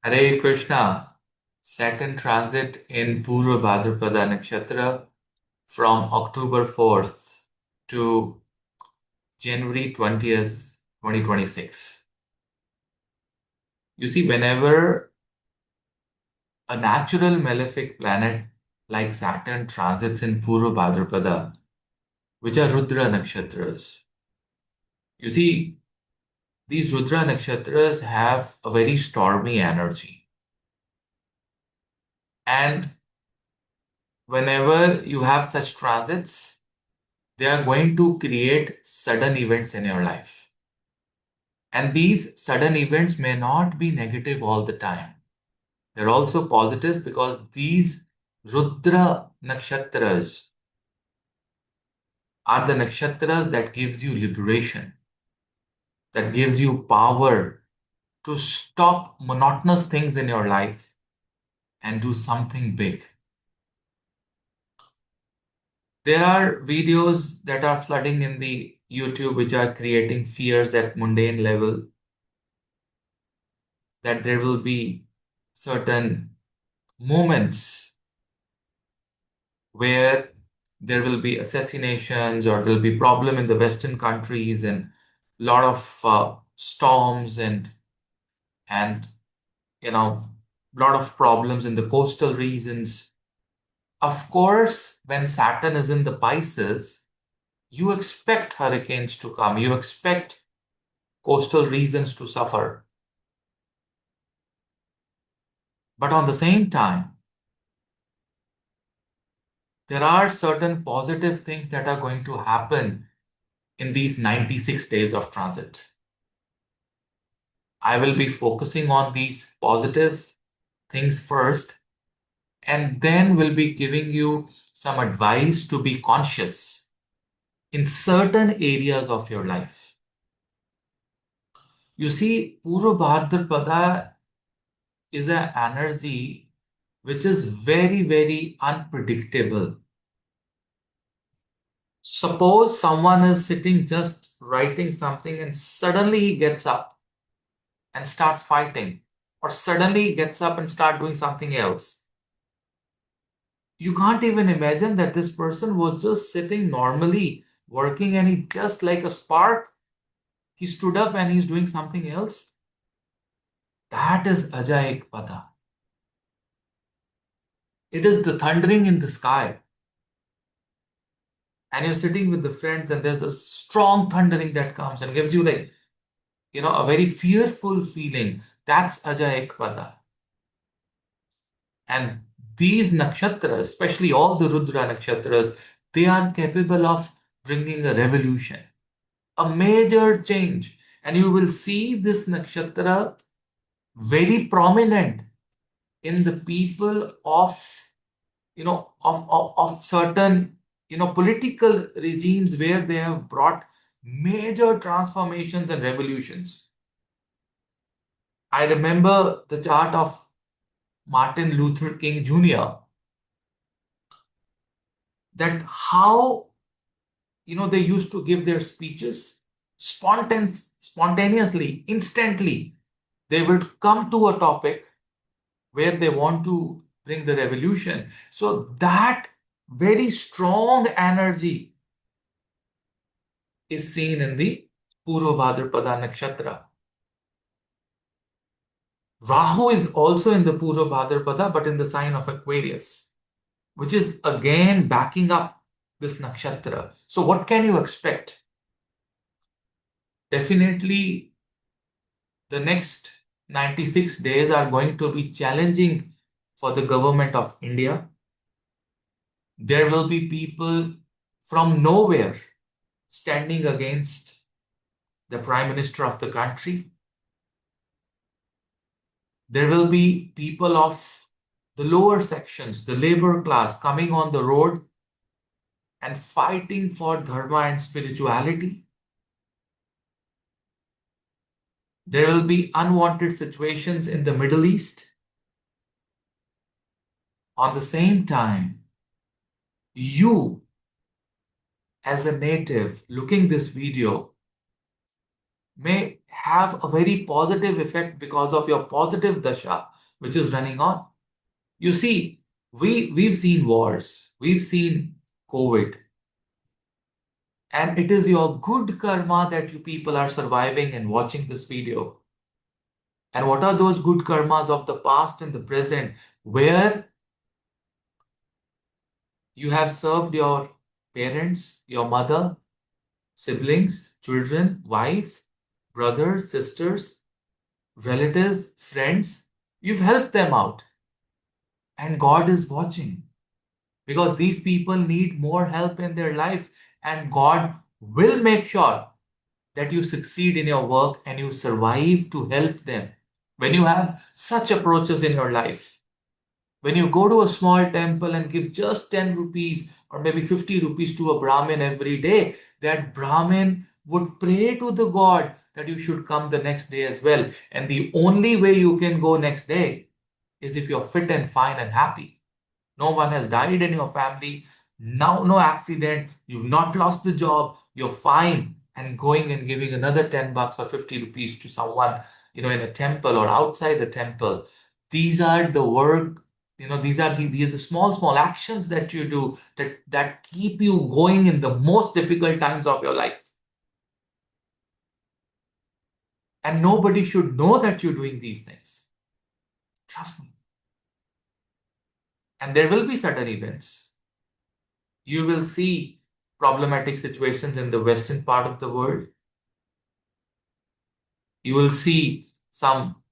Hare Krishna. Saturn transit in Purvabhadra nakshatra from October 4th to January 20th, 2026. You see, whenever a natural malefic planet like Saturn transits in Purvabhadrapada, which are Rudra nakshatras, you see, these Rudra nakshatras have a very stormy energy. And whenever you have such transits, they are going to create sudden events in your life. And these sudden events may not be negative all the time. They're also positive because these Rudra nakshatras are the nakshatras that gives you liberation, that gives you power to stop monotonous things in your life and do something big. There are videos that are flooding in the YouTube which are creating fears at mundane level that there will be certain moments where there will be assassinations or there'll be problem in the Western countries and a lot of storms and lot of problems in the coastal regions. Of course, when Saturn is in the Pisces, you expect hurricanes to come. You expect coastal regions to suffer. But on the same time, there are certain positive things that are going to happen in these 96 days of transit. I will be focusing on these positive things first, and then will be giving you some advice to be conscious in certain areas of your life. You see, Purva Bhadrapada is an energy which is very, very unpredictable. Suppose someone is sitting just writing something and suddenly he gets up and starts fighting, or suddenly he gets up and start doing something else. You can't even imagine that this person was just sitting normally working and he just like a spark, he stood up and he's doing something else. That is Ajaik Pada. It is the thundering in the sky. And you're sitting with the friends and there's a strong thundering that comes and gives you like, a very fearful feeling. That's Ajaik Pada. And these nakshatras, especially all the Rudra nakshatras, they are capable of bringing a revolution, a major change. And you will see this nakshatra very prominent in the people of, of certain, political regimes where they have brought major transformations and revolutions. I remember the chart of Martin Luther King Jr., that how they used to give their speeches spontaneously, instantly. They would come to a topic where they want to bring the revolution. So that very strong energy is seen in the Purva Bhadrapada Nakshatra. Rahu is also in the Purva Bhadrapada, but in the sign of Aquarius, which is again backing up this nakshatra. So what can you expect? Definitely, the next 96 days are going to be challenging for the government of India. There will be people from nowhere standing against the Prime Minister of the country. There will be people of the lower sections, the labor class, coming on the road and fighting for dharma and spirituality. There will be unwanted situations in the Middle East. On the same time, you, as a native looking this video, may have a very positive effect because of your positive dasha, which is running on. You see, we've seen wars, we've seen COVID, and it is your good karma that you people are surviving and watching this video. And what are those good karmas of the past and the present, where you have served your parents, your mother, siblings, children, wife, brothers, sisters, relatives, friends? You've helped them out, and God is watching because these people need more help in their life, and God will make sure that you succeed in your work and you survive to help them. When you have such approaches in your life, when you go to a small temple and give just 10 rupees or maybe 50 rupees to a Brahmin every day, that Brahmin would pray to the God that you should come the next day as well. And the only way you can go next day is if you're fit and fine and happy. No one has died in your family. Now, no accident. You've not lost the job. You're fine. And going and giving another 10 bucks or 50 rupees to someone, in a temple or outside a temple. These are the work, these are the small, small actions that you do that keep you going in the most difficult times of your life. And nobody should know that you're doing these things. Trust me. And there will be sudden events. You will see problematic situations in the western part of the world. You will see some,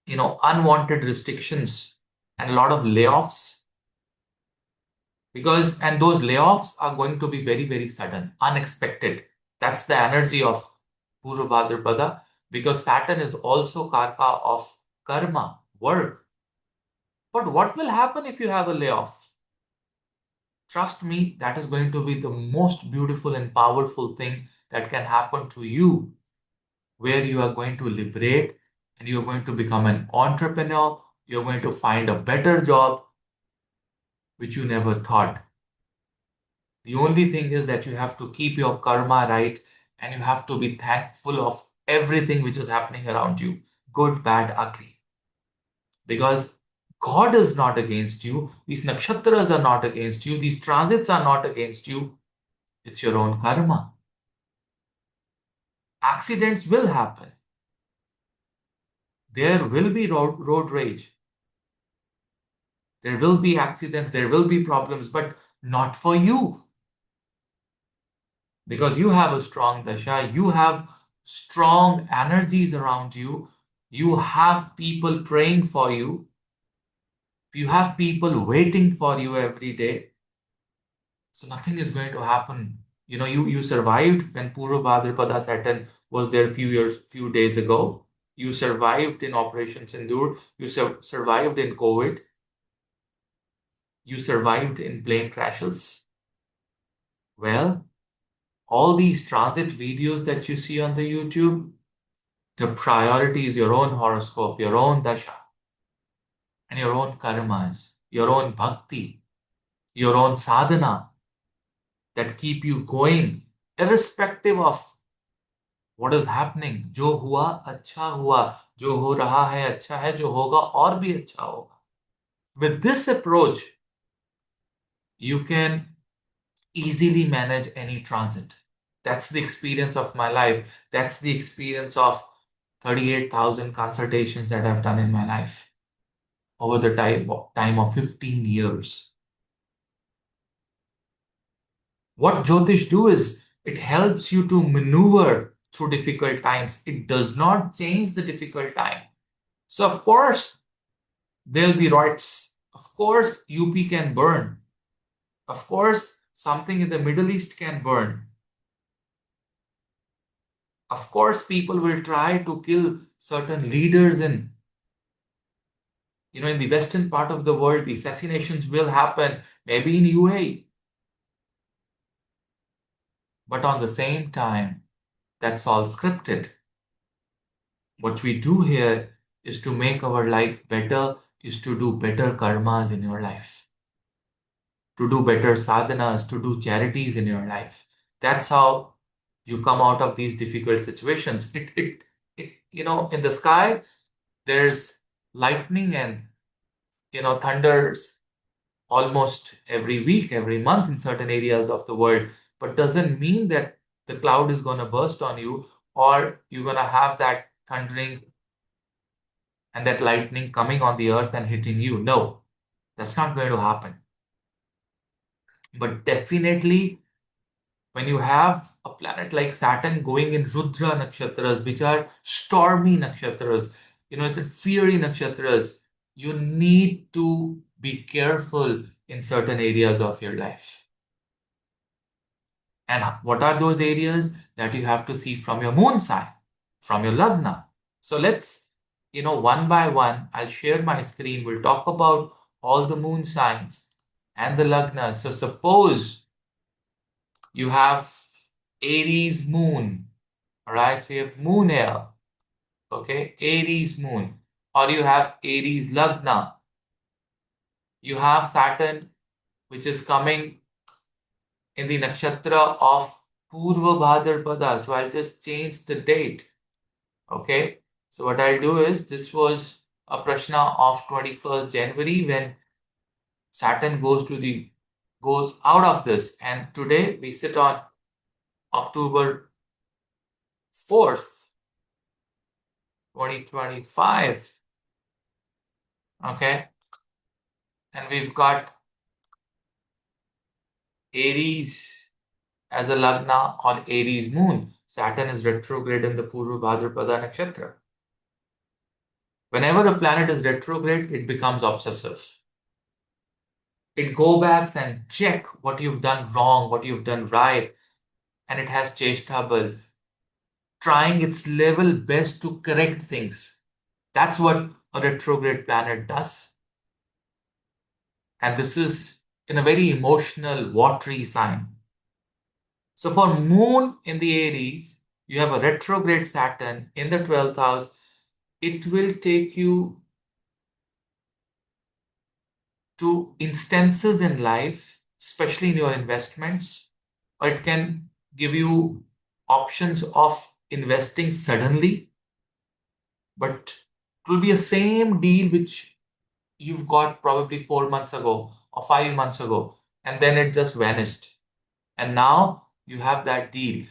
unwanted restrictions and a lot of layoffs, and those layoffs are going to be very, very sudden, unexpected. That's the energy of Purvabhadra, because Saturn is also karka of karma, work. But what will happen if you have a layoff? Trust me, that is going to be the most beautiful and powerful thing that can happen to you, where you are going to liberate and you're going to become an entrepreneur. You're going to find a better job, which you never thought. The only thing is that you have to keep your karma right, and you have to be thankful of everything which is happening around you, good, bad, ugly. Because God is not against you. These nakshatras are not against you. These transits are not against you. It's your own karma. Accidents will happen. There will be road rage. There will be accidents. There will be problems, but not for you. Because you have a strong dasha. You have strong energies around you. You have people praying for you. You have people waiting for you every day. So nothing is going to happen. You survived when Purva Bhadrapada Saturn was there few days ago. You survived in Operation Sindoor. You survived in COVID. You survived in plane crashes. Well, all these transit videos that you see on the YouTube, the priority is your own horoscope, your own dasha, and your own karmas, your own bhakti, your own sadhana that keep you going, irrespective of what is happening. जो हुआ अच्छा हुआ, जो हो रहा है अच्छा है, जो होगा और भी अच्छा होगा. With this approach, you can easily manage any transit. That's the experience of my life. That's the experience of 38,000 consultations that I've done in my life over the time of 15 years. What Jyotish do is it helps you to maneuver through difficult times. It does not change the difficult time. So of course, there'll be riots. Of course, UP can burn. Of course, something in the Middle East can burn. Of course, people will try to kill certain leaders in the western part of the world. The assassinations will happen, maybe in UAE. But on the same time, that's all scripted. What we do here is to make our life better, is to do better karmas in your life, to do better sadhanas, to do charities in your life. That's how you come out of these difficult situations. in the sky, there's lightning and, thunders almost every week, every month in certain areas of the world, but doesn't mean that the cloud is going to burst on you or you're going to have that thundering and that lightning coming on the earth and hitting you. No, that's not going to happen. But definitely, when you have a planet like Saturn going in Rudra nakshatras, which are stormy nakshatras, it's a fiery nakshatras, you need to be careful in certain areas of your life. And what are those areas that you have to see from your moon sign, from your lagna? So let's, one by one, I'll share my screen. We'll talk about all the moon signs and the lagna. So suppose you have Aries moon, all right? So you have moon here, okay? Aries moon. Or you have Aries lagna. You have Saturn, which is coming in the nakshatra of Purvabhadra. So I'll just change the date. Okay. So what I'll do is, this was a prashna of 21st January when Saturn goes out of this. And today we sit on October 4th, 2025. Okay. And we've got Aries as a lagna on Aries moon. Saturn is retrograde in the Purva Bhadrapada nakshatra. Whenever a planet is retrograde, it becomes obsessive. It go back and check what you've done wrong, what you've done right, and it has cheshtabal, trying its level best to correct things. That's what a retrograde planet does. And this is in a very emotional, watery sign. So for moon in the Aries, you have a retrograde Saturn in the 12th house. It will take you to instances in life, especially in your investments, or it can give you options of investing suddenly, but it will be a same deal which you've got probably 4 months ago or 5 months ago, and then it just vanished. And now you have that deal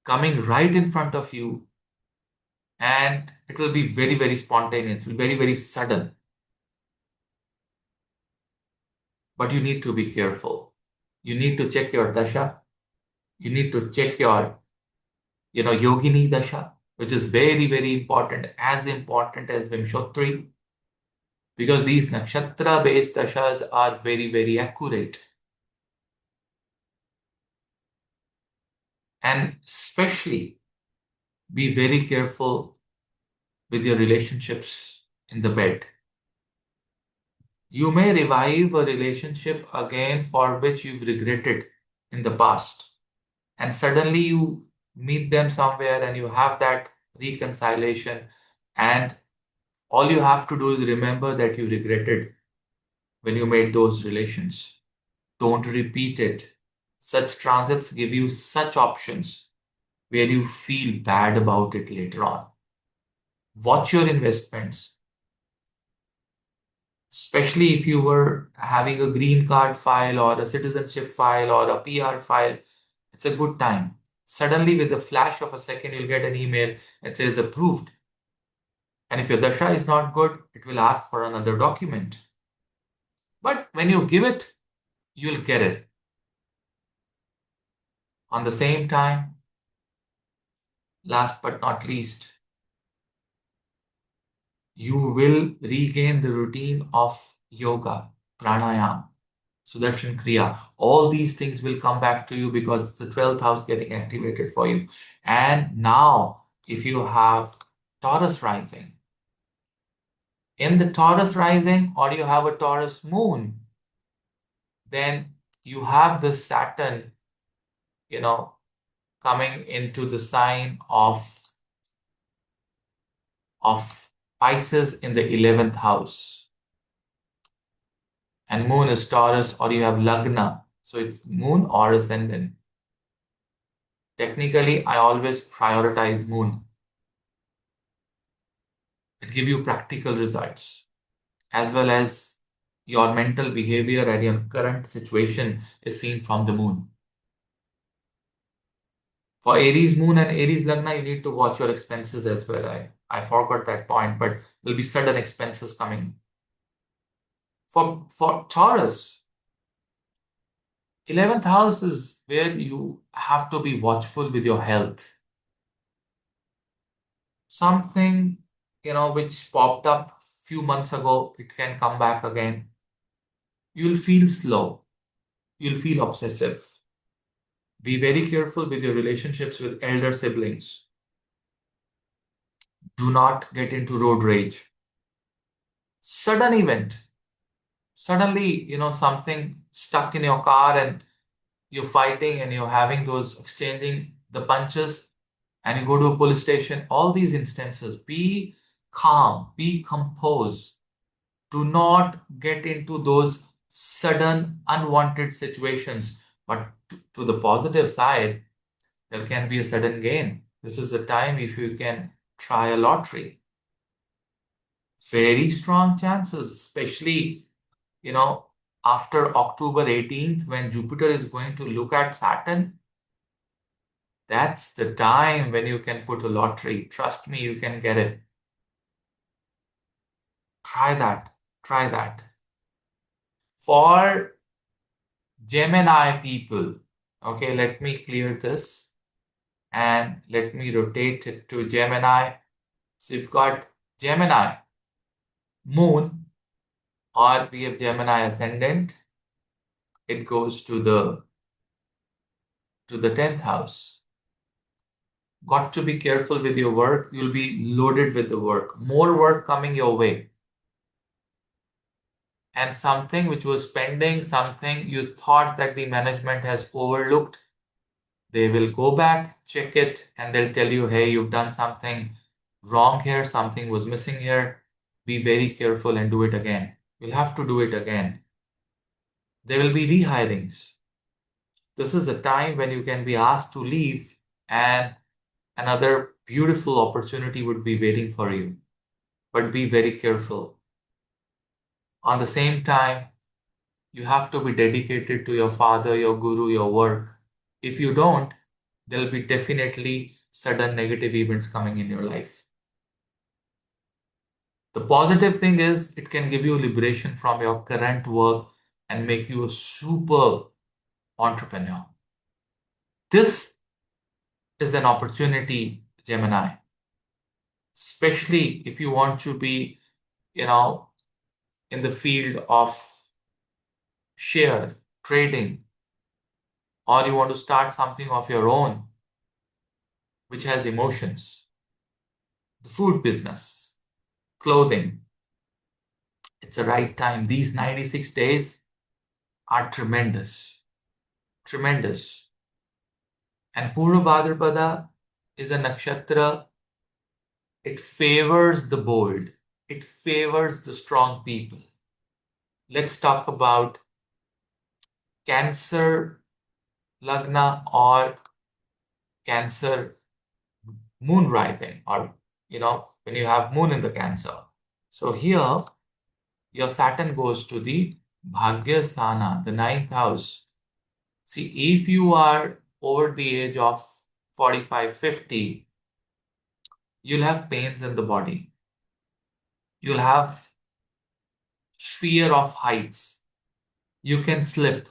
coming right in front of you, and it will be very, very spontaneous, very, very sudden. But you need to be careful. You need to check your dasha. You need to check your, yogini dasha, which is very, very important, as important as Vimshotri, because these nakshatra based dashas are very, very accurate. And especially be very careful with your relationships in the bed. You may revive a relationship again for which you've regretted in the past. And suddenly you meet them somewhere and you have that reconciliation. And all you have to do is remember that you regretted when you made those relations. Don't repeat it. Such transits give you such options where you feel bad about it later on. Watch your investments, especially if you were having a green card file or a citizenship file or a PR file. It's a good time. Suddenly, with a flash of a second, you'll get an email that says approved. And if your dasha is not good, it will ask for another document. But when you give it, you'll get it. On the same time, last but not least, you will regain the routine of yoga, pranayama, Sudarshan Kriya. All these things will come back to you because it's the 12th house getting activated for you. And now, if you have Taurus rising, in the Taurus rising, or you have a Taurus moon, then you have the Saturn, coming into the sign of Pisces in the 11th house. And moon is Taurus, or you have Lagna. So it's moon or ascendant. Technically, I always prioritize moon. give you practical results, as well as your mental behavior and your current situation is seen from the moon. For Aries moon and Aries Lagna, you need to watch your expenses as well. I forgot that point, but there'll be sudden expenses coming. For Taurus, 11th house is where you have to be watchful with your health. Something, which popped up few months ago, it can come back again. You'll feel slow. You'll feel obsessive. Be very careful with your relationships with elder siblings. Do not get into road rage. Sudden event. Suddenly, something stuck in your car and you're fighting and you're having those exchanging the punches and you go to a police station. All these instances, be calm, be composed. Do not get into those sudden unwanted situations. But to the positive side, there can be a sudden gain. This is the time if you can try a lottery. Very strong chances, especially, after October 18th, when Jupiter is going to look at Saturn. That's the time when you can put a lottery. Trust me, you can get it. Try that. Try that. For Gemini people, okay, let me clear this and let me rotate it to Gemini. So you've got Gemini moon, or we have Gemini ascendant. It goes to the 10th house. Got to be careful with your work. You'll be loaded with the work. More work coming your way. And something which was pending, something you thought that the management has overlooked, they will go back, check it, and they'll tell you, hey, you've done something wrong here, something was missing here. Be very careful and do it again. You'll have to do it again. There will be rehirings. This is a time when you can be asked to leave and another beautiful opportunity would be waiting for you. But be very careful. On the same time, you have to be dedicated to your father, your guru, your work. If you don't, there'll be definitely sudden negative events coming in your life. The positive thing is it can give you liberation from your current work and make you a superb entrepreneur. This is an opportunity, Gemini, especially if you want to be, in the field of share trading, or you want to start something of your own which has emotions, the food business, clothing. It's the right time. These 96 days are tremendous. Tremendous. And Purvabhadra is a nakshatra. It favors the bold. It favors the strong people. Let's talk about Cancer Lagna or Cancer moon rising, or when you have moon in the Cancer. So here your Saturn goes to the Bhagya Sthana, the 9th house. See, if you are over the age of 45, 50, you'll have pains in the body. You'll have fear of heights. You can slip.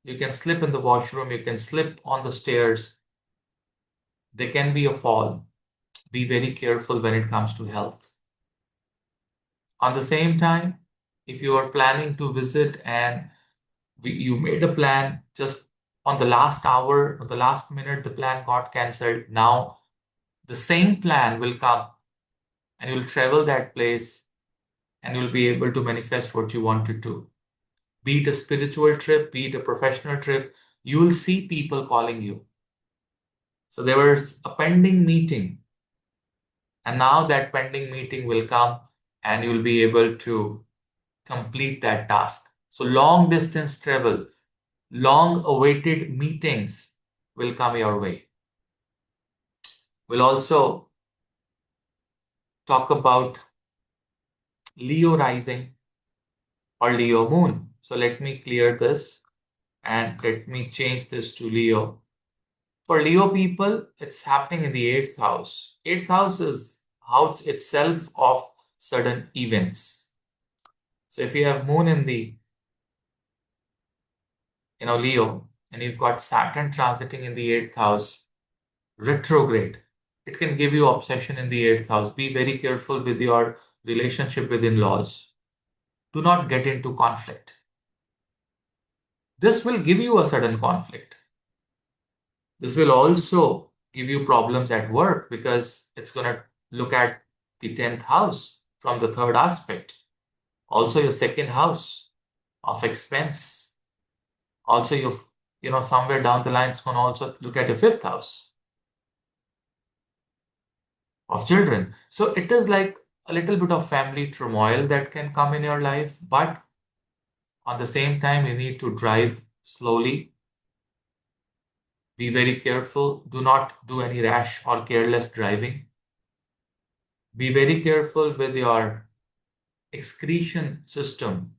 You can slip in the washroom. You can slip on the stairs. There can be a fall. Be very careful when it comes to health. On the same time, if you are planning to visit and you made a plan just on the last hour or the last minute, the plan got cancelled. Now the same plan will come and you'll travel that place and you'll be able to manifest what you wanted to. Be it a spiritual trip, be it a professional trip, you will see people calling you. So there was a pending meeting, and now that pending meeting will come and you'll be able to complete that task. So long distance travel, long awaited meetings will come your way. We'll also talk about Leo rising or Leo moon. So let me clear this and let me change this to Leo. For Leo people, it's happening in the eighth house. Eighth house is house itself of sudden events. So if you have moon in the Leo, and you've got Saturn transiting in the eighth house, retrograde, it can give you obsession in the eighth house. Be very careful with your relationship with in-laws. Do not get into conflict. This will give you a sudden conflict. This will also give you problems at work because it's going to look at the 10th house from the third aspect. Also your second house of expense. Also your, somewhere down the line, it's going to also look at your fifth house of children. So it is like a little bit of family turmoil that can come in your life, but on the same time, you need to drive slowly. Be very careful. Do not do any rash or careless driving. Be very careful with your excretion system,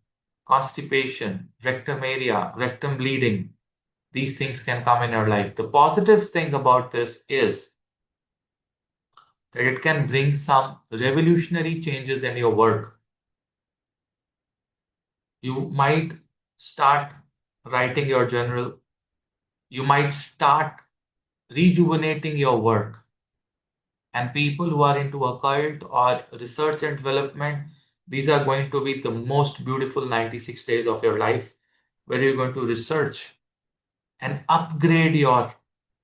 constipation, rectum area, rectum bleeding. These things can come in your life. The positive thing about this is that it can bring some revolutionary changes in your work. You might start writing your journal. You might start rejuvenating your work. And people who are into occult or research and development, these are going to be the most beautiful 96 days of your life where you're going to research and upgrade your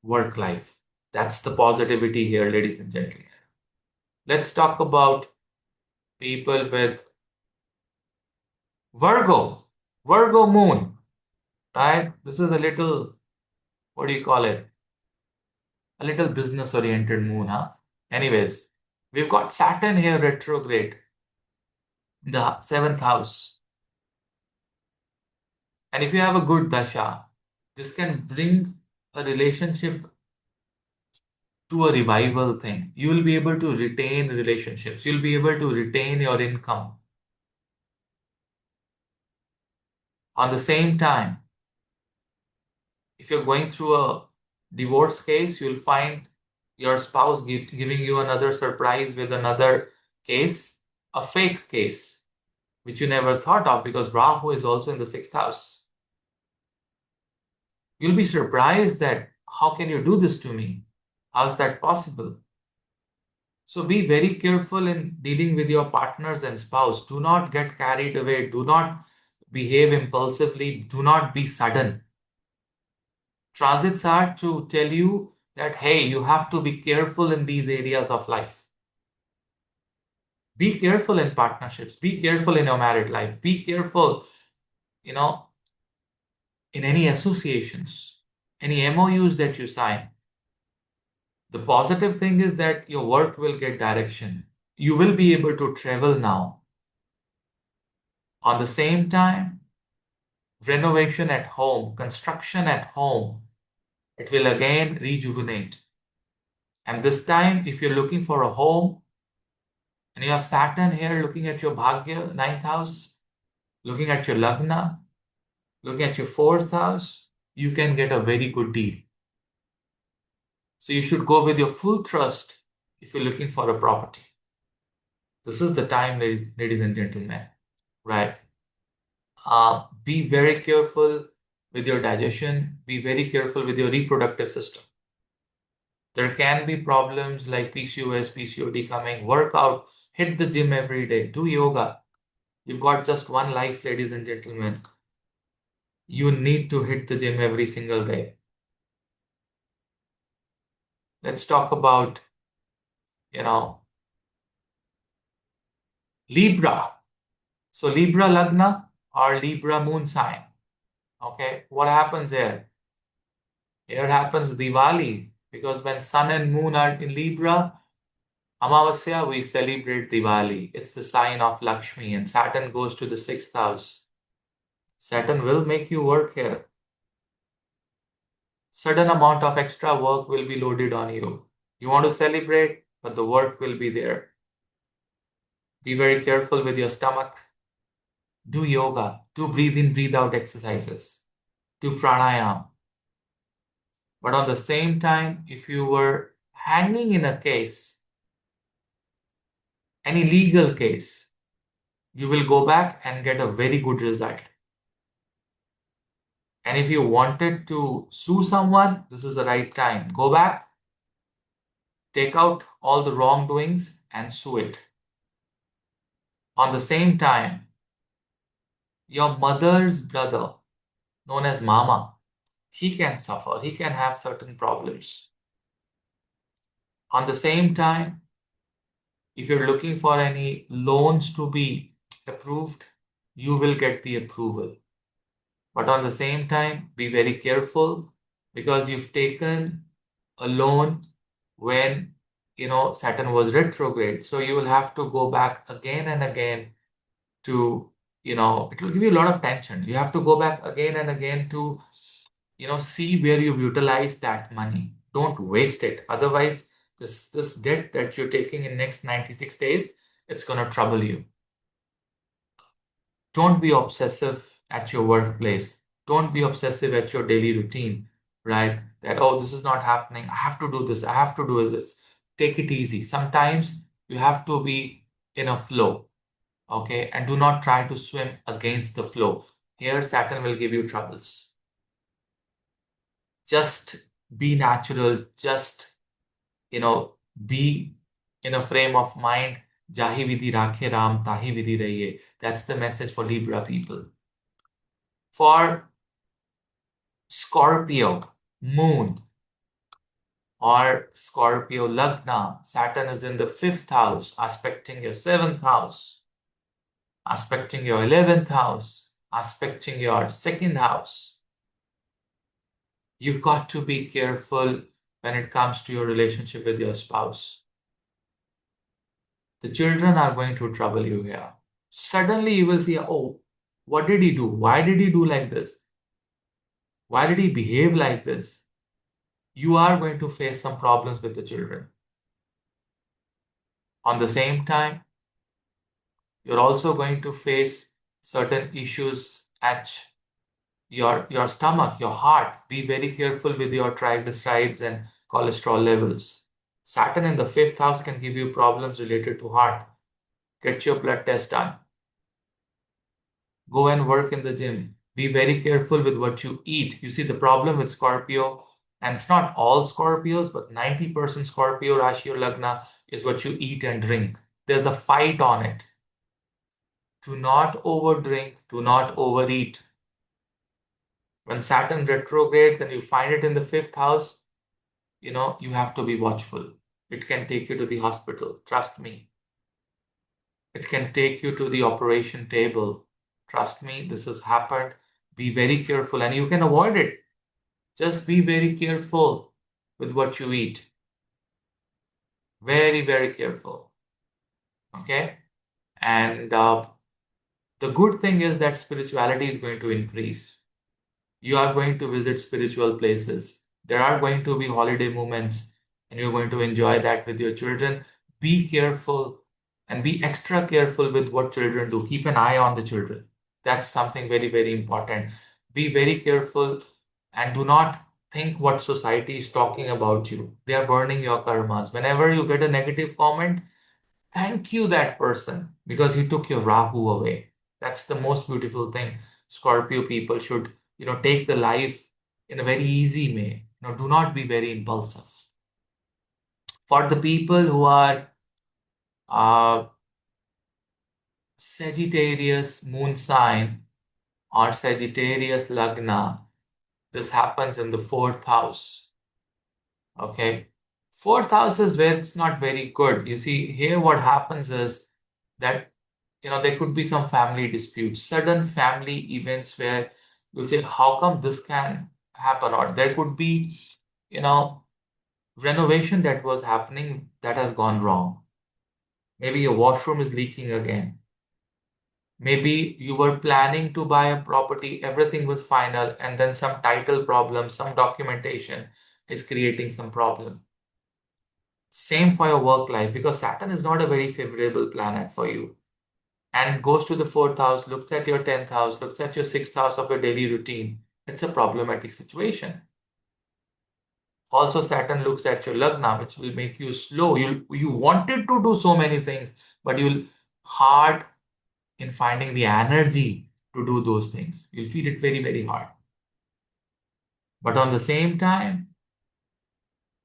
work life. That's the positivity here, ladies and gentlemen. Let's talk about people with Virgo moon, right? This is a little, what do you call it? A little business oriented moon, huh? Anyways, we've got Saturn here retrograde in the seventh house. And if you have a good dasha, this can bring a relationship to a revival thing. You will be able to retain relationships. You'll be able to retain your income. On the same time, if you're going through a divorce case, you'll find your spouse giving you another surprise with another case, a fake case, which you never thought of because Rahu is also in the sixth house. You'll be surprised that how can you do this to me? How is that possible? So be very careful in dealing with your partners and spouse. Do not get carried away. Do not behave impulsively. Do not be sudden. Transits are to tell you that, hey, you have to be careful in these areas of life. Be careful in partnerships. Be careful in your married life. Be careful, in any associations, any MOUs that you sign. The positive thing is that your work will get direction. You will be able to travel now. On the same time, renovation at home, construction at home, it will again rejuvenate. And this time, if you're looking for a home and you have Saturn here looking at your Bhagya, ninth house, looking at your Lagna, looking at your fourth house, you can get a very good deal. So you should go with your full trust if you're looking for a property. This is the time, ladies and gentlemen, right? Be very careful with your digestion. Be very careful with your reproductive system. There can be problems like PCOS, PCOD coming. Work out, hit the gym every day, do yoga. You've got just one life, ladies and gentlemen. You need to hit the gym every single day. Let's talk about, Libra. So Libra Lagna or Libra moon sign. Okay, what happens here? Here happens Diwali because when Sun and Moon are in Libra, Amavasya, we celebrate Diwali. It's the sign of Lakshmi and Saturn goes to the sixth house. Saturn will make you work here. Certain amount of extra work will be loaded on you. You want to celebrate, but the work will be there. Be very careful with your stomach. Do yoga. Do breathe in, breathe out exercises. Do pranayama. But on the same time, if you were hanging in a case, any legal case, you will go back and get a very good result. And if you wanted to sue someone, this is the right time. Go back, take out all the wrongdoings and sue it. On the same time, your mother's brother, known as Mama, he can suffer, he can have certain problems. On the same time, if you're looking for any loans to be approved, you will get the approval. But on the same time, be very careful because you've taken a loan when Saturn was retrograde. So you will have to go back again and again to, it will give you a lot of tension. You have to go back again and again to, see where you've utilized that money. Don't waste it. Otherwise, this debt that you're taking in next 96 days, it's going to trouble you. Don't be obsessive at your workplace. Don't be obsessive at your daily routine, right? That, oh, this is not happening. I have to do this. I have to do this. Take it easy. Sometimes you have to be in a flow, okay? And do not try to swim against the flow. Here, Saturn will give you troubles. Just be natural. Just, be in a frame of mind. Jahi vidhi rakhe Ram, tahi vidhi rahiye. That's the message for Libra people. For Scorpio, Moon, or Scorpio Lagna, Saturn is in the 5th house, aspecting your 7th house, aspecting your 11th house, aspecting your 2nd house. You've got to be careful when it comes to your relationship with your spouse. The children are going to trouble you here. Suddenly you will see, oh, what did he do? Why did he do like this? Why did he behave like this? You are going to face some problems with the children. On the same time, you're also going to face certain issues at your stomach, your heart. Be very careful with your triglycerides and cholesterol levels. Saturn in the 5th house can give you problems related to heart. Get your blood test done. Go and work in the gym. Be very careful with what you eat. You see, the problem with Scorpio, and it's not all Scorpios, but 90% Scorpio, Rashi or Lagna is what you eat and drink. There's a fight on it. Do not overdrink, do not overeat. When Saturn retrogrades and you find it in the 5th house, you have to be watchful. It can take you to the hospital. Trust me. It can take you to the operation table. Trust me, this has happened. Be very careful and you can avoid it. Just be very careful with what you eat. Very, very careful. Okay? And the good thing is that spirituality is going to increase. You are going to visit spiritual places. There are going to be holiday moments and you're going to enjoy that with your children. Be careful and be extra careful with what children do. Keep an eye on the children. That's something very, very important. Be very careful and do not think what society is talking about you. They are burning your karmas. Whenever you get a negative comment, thank you that person because he took your Rahu away. That's the most beautiful thing. Scorpio people should, take the life in a very easy way. Do not be very impulsive. For the people who are Sagittarius moon sign or Sagittarius Lagna, this happens in the 4th house. Okay. 4th house is where it's not very good. You see, here what happens is that, there could be some family disputes, sudden family events where you say, how come this can happen? Or there could be, renovation that was happening that has gone wrong. Maybe your washroom is leaking again. Maybe you were planning to buy a property, everything was final, and then some title problem, some documentation is creating some problem. Same for your work life, because Saturn is not a very favorable planet for you. And it goes to the fourth house, looks at your 10th house, looks at your sixth house of your daily routine. It's a problematic situation. Also, Saturn looks at your lagna, which will make you slow. You wanted to do so many things, but you'll hard in finding the energy to do those things. You'll feel it very, very hard. But on the same time,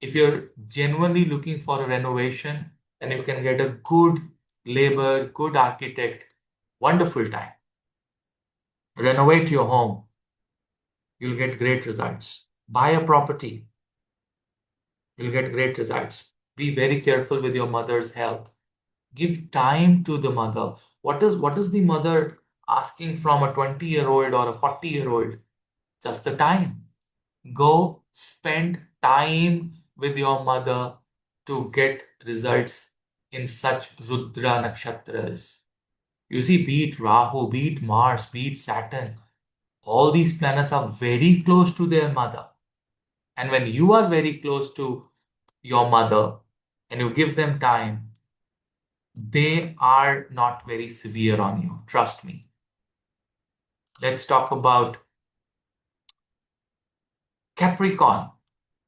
if you're genuinely looking for a renovation, then you can get a good labor, good architect, wonderful time. Renovate your home. You'll get great results. Buy a property. You'll get great results. Be very careful with your mother's health. Give time to the mother. What is the mother asking from a 20-year-old or a 40-year-old? Just the time. Go spend time with your mother to get results in such Rudra nakshatras. You see, be it Rahu, be it Mars, be it Saturn, all these planets are very close to their mother. And when you are very close to your mother and you give them time, they are not very severe on you. Trust me. Let's talk about Capricorn.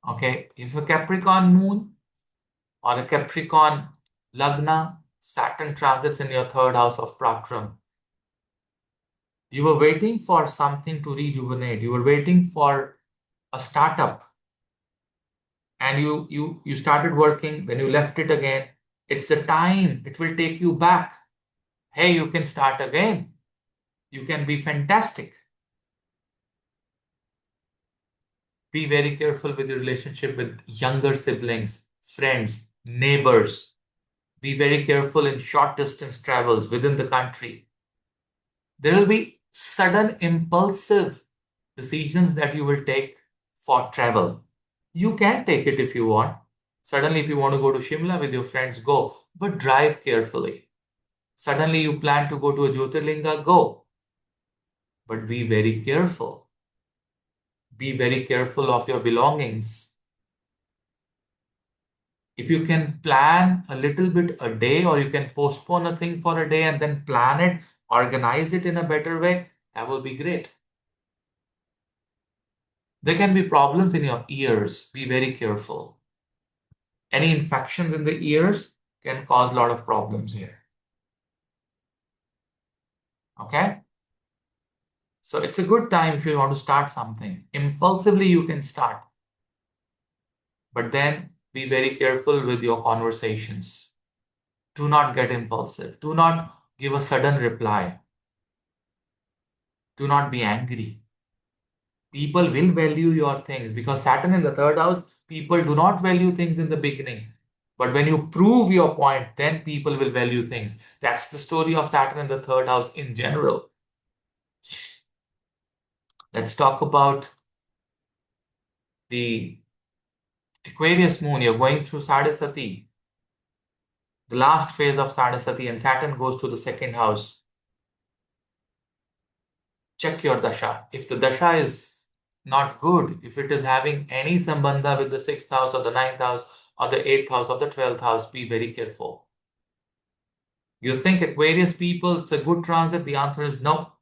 Okay, if a Capricorn moon or a Capricorn lagna, Saturn transits in your third house of Prakram. You were waiting for something to rejuvenate. You were waiting for a startup, and you started working, then you left it again. It's a time. It will take you back. Hey, you can start again. You can be fantastic. Be very careful with your relationship with younger siblings, friends, neighbors. Be very careful in short distance travels within the country. There will be sudden impulsive decisions that you will take for travel. You can take it if you want. Suddenly, if you want to go to Shimla with your friends, go, but drive carefully. Suddenly, you plan to go to a Jyotirlinga, go, but be very careful. Be very careful of your belongings. If you can plan a little bit a day, or you can postpone a thing for a day and then plan it, organize it in a better way, that will be great. There can be problems in your ears. Be very careful. Any infections in the ears can cause a lot of problems here. Okay? So it's a good time if you want to start something. Impulsively, you can start. But then be very careful with your conversations. Do not get impulsive. Do not give a sudden reply. Do not be angry. People will value your things, because Saturn in the third house, people do not value things in the beginning. But when you prove your point, then people will value things. That's the story of Saturn in the third house in general. Let's talk about the Aquarius moon. You're going through Sadhasati, the last phase of Sadhasati, and Saturn goes to the second house. Check your dasha. If the dasha is not good, if it is having any sambandha with the sixth house or the ninth house or the eighth house or the 12th house, be very careful. You think Aquarius people, it's a good transit? The answer is no.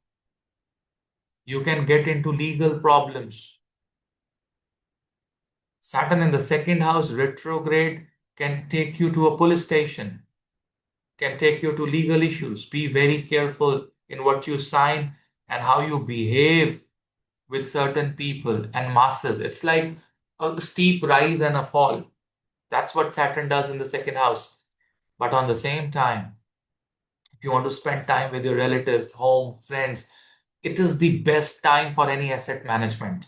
You can get into legal problems. Saturn in the second house, retrograde, can take you to a police station, can take you to legal issues. Be very careful in what you sign and how you behave with certain people and masses. It's like a steep rise and a fall. That's what Saturn does in the second house. But on the same time, if you want to spend time with your relatives, home, friends, it is the best time for any asset management.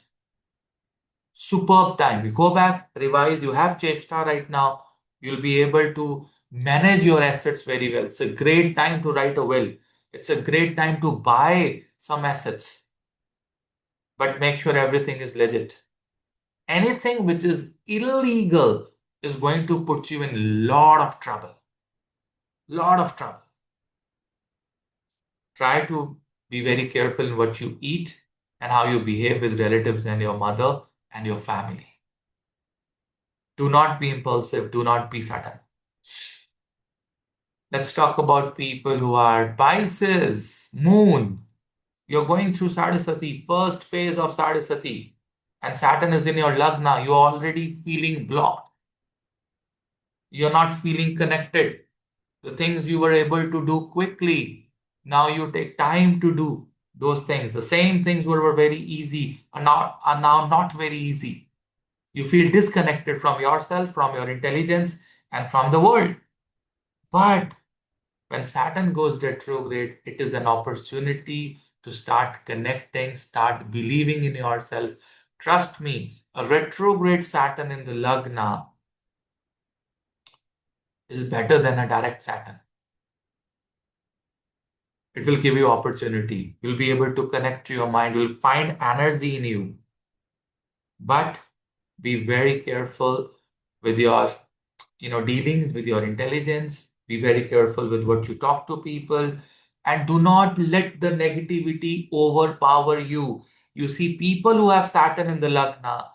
Superb time. You go back, revise, you have Cheshta right now, you'll be able to manage your assets very well. It's a great time to write a will. It's a great time to buy some assets. But make sure everything is legit. Anything which is illegal is going to put you in a lot of trouble. Lot of trouble. Try to be very careful in what you eat and how you behave with relatives and your mother and your family. Do not be impulsive. Do not be sudden. Let's talk about people who are Pisces, Moon. You're going through Sadhisati, first phase of Sadhisati, and Saturn is in your Lagna. You're already feeling blocked. You're not feeling connected. The things you were able to do quickly, now you take time to do those things. The same things were very easy are now not very easy. You feel disconnected from yourself, from your intelligence, and from the world. But when Saturn goes retrograde, it is an opportunity to start connecting, start believing in yourself. Trust me, a retrograde Saturn in the Lagna is better than a direct Saturn. It will give you opportunity. You'll be able to connect to your mind. You'll find energy in you. But be very careful with your dealings, with your intelligence. Be very careful with what you talk to people, and do not let the negativity overpower you. You see, people who have Saturn in the Lagna,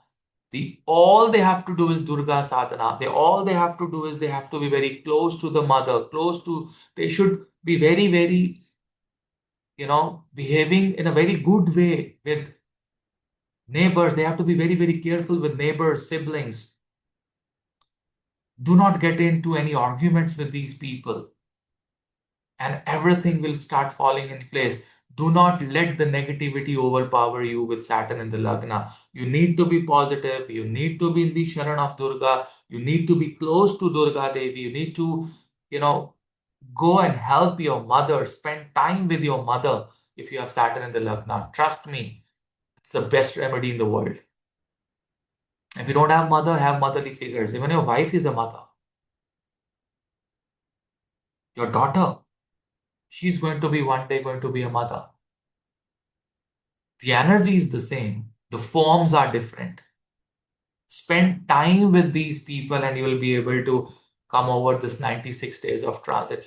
all they have to do is Durga sadhana. All they have to do is they have to be very close to the mother, they should be very, very, behaving in a very good way with neighbors. They have to be very, very careful with neighbors, siblings. Do not get into any arguments with these people, and everything will start falling in place. Do not let the negativity overpower you with Saturn in the Lagna. You need to be positive. You need to be in the Sharan of Durga. You need to be close to Durga Devi. You need to, you know, go and help your mother. Spend time with your mother if you have Saturn in the Lagna. Trust me, it's the best remedy in the world. If you don't have mother, have motherly figures. Even your wife is a mother. Your daughter, she's going to be one day going to be a mother. The energy is the same. The forms are different. Spend time with these people and you will be able to come over this 96 days of transit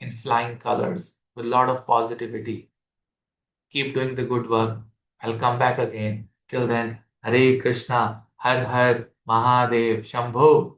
in flying colors with a lot of positivity. Keep doing the good work. I'll come back again. Till then, Hare Krishna, Har Har, Mahadev, Shambho.